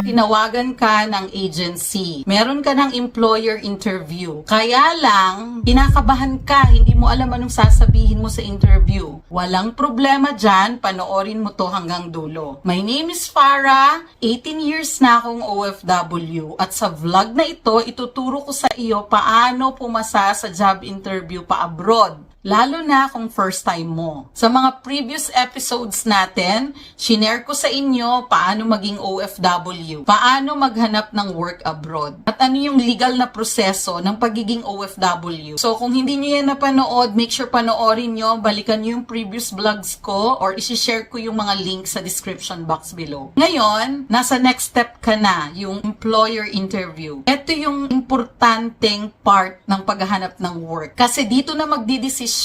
Tinawagan ka ng agency. Meron ka ng employer interview. Kaya lang, kinakabahan ka, hindi mo alam anong sasabihin mo sa interview. Walang problema dyan, panoorin mo to hanggang dulo. My name is Farah, 18 years na akong OFW. At sa vlog na ito, ituturo ko sa iyo paano pumasa sa job interview pa abroad. Lalo na kung first time mo. Sa mga previous episodes natin, shinare ko sa inyo paano maging OFW, paano maghanap ng work abroad, at ano yung legal na proseso ng pagiging OFW. So kung hindi nyo yan napanood, make sure panoorin nyo, balikan nyo yung previous vlogs ko or isi-share ko yung mga links sa description box below. Ngayon, nasa next step ka na, yung employer interview. Ito yung importanteng part ng paghahanap ng work. Kasi dito na magdidesisyon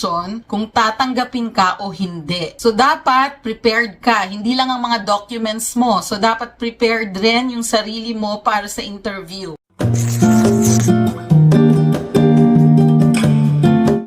kung tatanggapin ka o hindi. So, dapat prepared ka. Hindi lang ang mga documents mo. So, dapat prepared rin yung sarili mo para sa interview.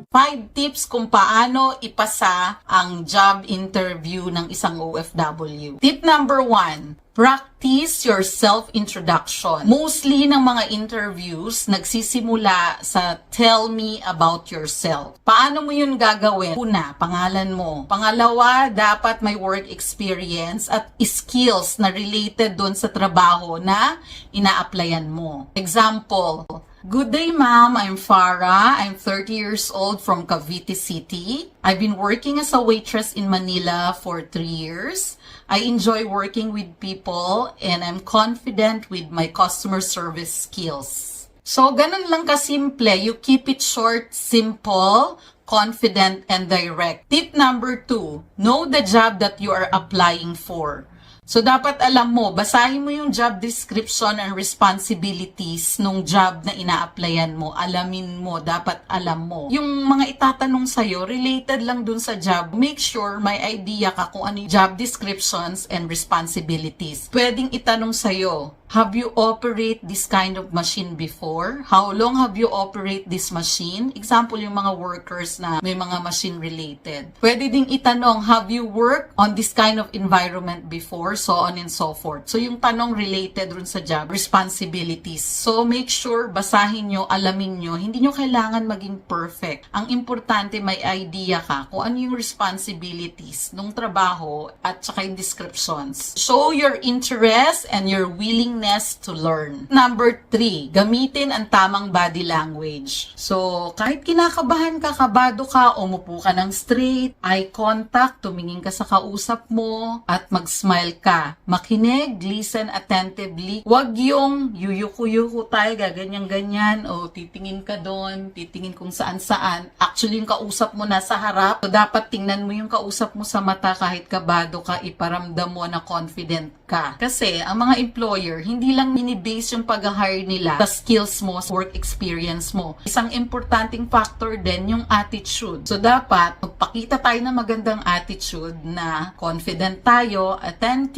5 tips kung paano ipasa ang job interview ng isang OFW. Tip number 1. Practice your self-introduction. Mostly ng mga interviews nagsisimula sa tell me about yourself. Paano mo yun gagawin? Una, pangalan mo. Pangalawa, dapat may work experience at skills na related doon sa trabaho na ina-applyan mo. Example, good day, ma'am. I'm Farah. I'm 30 years old from Cavite City. I've been working as a waitress in Manila for 3 years. I enjoy working with people and I'm confident with my customer service skills. So, ganun lang kasimple. You keep it short, simple, confident, and direct. Tip number 2, know the job that you are applying for. So, dapat alam mo, basahin mo yung job description and responsibilities nung job na ina-applyan mo. Alamin mo, dapat alam mo. Yung mga itatanong sa'yo, related lang dun sa job. Make sure may idea ka kung ano yung job descriptions and responsibilities. Pwedeng itanong sa'yo, have you operate this kind of machine before? How long have you operate this machine? Example, yung mga workers na may mga machine related. Pwede ding itanong, have you worked on this kind of environment before? So on and so forth. So yung tanong related dun sa job, responsibilities. So make sure, basahin nyo, alamin nyo, hindi nyo kailangan maging perfect. Ang importante, may idea ka kung ano yung responsibilities nung trabaho at saka yung descriptions. Show your interest and your willingness to learn. Number 3, gamitin ang tamang body language. So, kahit kinakabahan ka, kabado ka, umupo ka ng straight, eye contact, tumingin ka sa kausap mo, at mag-smile ka. Makinig, listen attentively. Huwag yung yuyuko-yuko tayo, gaganyan-ganyan, o titingin ka doon, titingin kung saan-saan. Actually, yung kausap mo nasa harap, so dapat tingnan mo yung kausap mo sa mata kahit kabado ka, iparamdam mo na confident ka. Kasi, ang mga employer, hindi lang minibase yung pag-hire nila sa skills mo, sa work experience mo. Isang importanting factor din yung attitude. So, dapat magpakita tayo ng magandang attitude na confident tayo, attentive,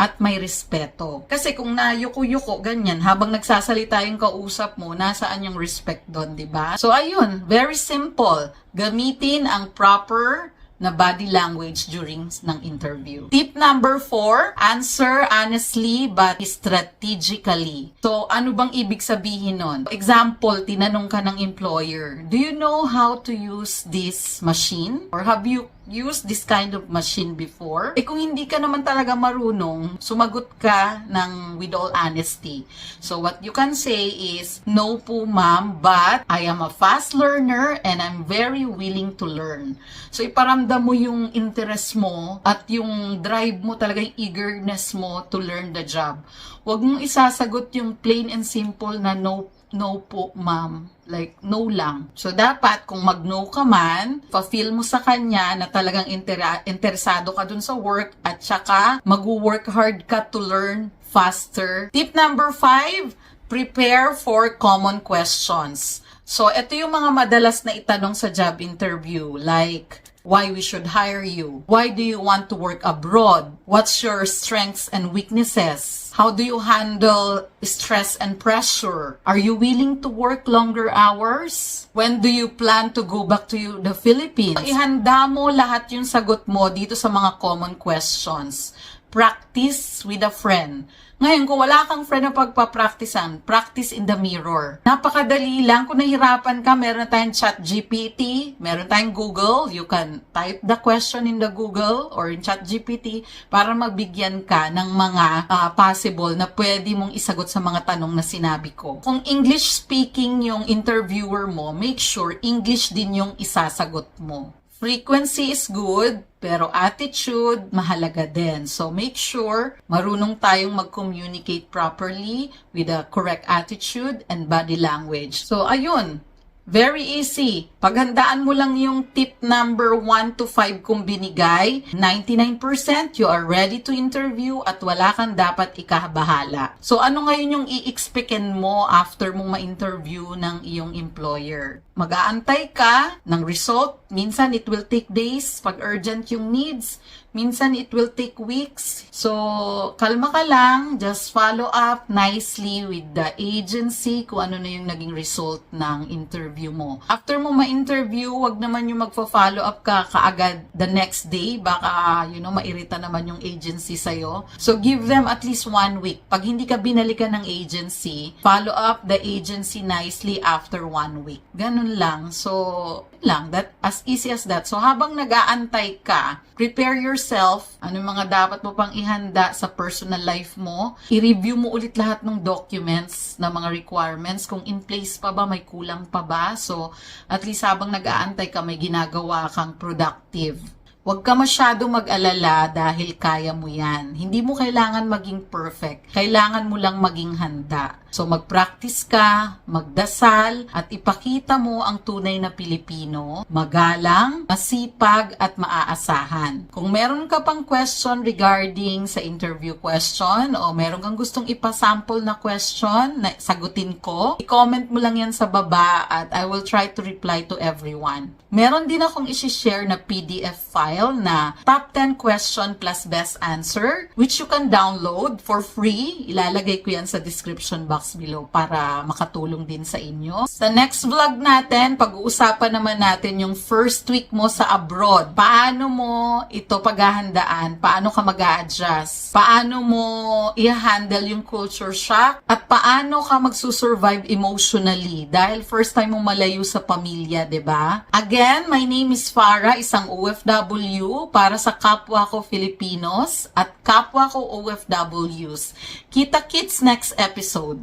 at may respeto. Kasi kung nayuko-yuko, ganyan, habang nagsasalita yung kausap mo, nasaan yung respect doon, diba? So, ayun, very simple. Gamitin ang proper na body language during ng interview. Tip number 4, answer honestly but strategically. So, ano bang ibig sabihin nun? Example, tinanong ka ng employer, do you know how to use this machine? Or have you used this kind of machine before? Kung hindi ka naman talaga marunong, sumagot ka ng with all honesty. So, what you can say is, no po ma'am, but I am a fast learner and I'm very willing to learn. So, iparamdam mo yung interest mo at yung drive mo talaga, yung eagerness mo to learn the job. Huwag mong isasagot yung plain and simple na no po ma'am. Like, no lang. So, dapat, kung mag-no ka man, pa-feel mo sa kanya na talagang interesado ka dun sa work at saka mag-work hard ka to learn faster. Tip number 5, prepare for common questions. So, ito yung mga madalas na itanong sa job interview. Like, why we should hire you? Why do you want to work abroad? What's your strengths and weaknesses? How do you handle stress and pressure? Are you willing to work longer hours? When do you plan to go back to the Philippines? Ihanda mo lahat yung sagot mo dito sa mga common questions. practice with a friend. Ngayon, kung wala kang friend na pagpa-practicean, practice in the mirror. Napakadali lang. Kung nahirapan ka, meron tayong ChatGPT, meron tayong Google. You can type the question in the Google or in ChatGPT para magbigyan ka ng mga possible na pwede mong isagot sa mga tanong na sinabi ko. Kung English speaking yung interviewer mo, make sure English din yung isasagot mo. Frequency is good, pero attitude, mahalaga din. So, make sure marunong tayong mag-communicate properly with the correct attitude and body language. So, ayun. Very easy. Paghandaan mo lang yung tip number 1 to 5 kung binigay, 99% you are ready to interview at wala kang dapat ikabahala. So ano ngayon yung i-expectin mo after mong ma-interview ng iyong employer? Mag-aantay ka ng result. Minsan it will take days pag urgent yung needs. Minsan it will take weeks. So, kalma ka lang. Just follow up nicely with the agency kung ano na yung naging result ng interview mo. After mo ma-interview, wag naman yung magpa-follow up ka kaagad the next day. Baka, mairita naman yung agency sa'yo. So, give them at least 1 week. Pag hindi ka binalikan ng agency, follow up the agency nicely after 1 week. Ganun lang. So, that as easy as that. So, habang nag-aantay ka, prepare yourself. Ano yung mga dapat mo pang ihanda sa personal life mo. I-review mo ulit lahat ng documents na mga requirements. Kung in place pa ba, may kulang pa ba. So, at least habang nag-aantay ka, may ginagawa kang productive. Huwag ka masyado mag-alala dahil kaya mo yan. Hindi mo kailangan maging perfect. Kailangan mo lang maging handa. So mag-practice ka, magdasal, at ipakita mo ang tunay na Pilipino, magalang, masipag, at maaasahan. Kung meron ka pang question regarding sa interview question o meron kang gustong ipasample na question na sagutin ko, i-comment mo lang yan sa baba at I will try to reply to everyone. Meron din akong isi-share na PDF file na top 10 question plus best answer which you can download for free. Ilalagay ko yan sa description box below para makatulong din sa inyo. Sa next vlog natin, pag-uusapan naman natin yung first week mo sa abroad. Paano mo ito paghahandaan? Paano ka mag-a-adjust? Paano mo i-handle yung culture shock? At paano ka magsusurvive emotionally? Dahil first time mo malayo sa pamilya, 'di ba? Again, my name is Farah, isang OFW para sa kapwa ko Filipinos at kapwa ko OFWs. Kita-kits next episode.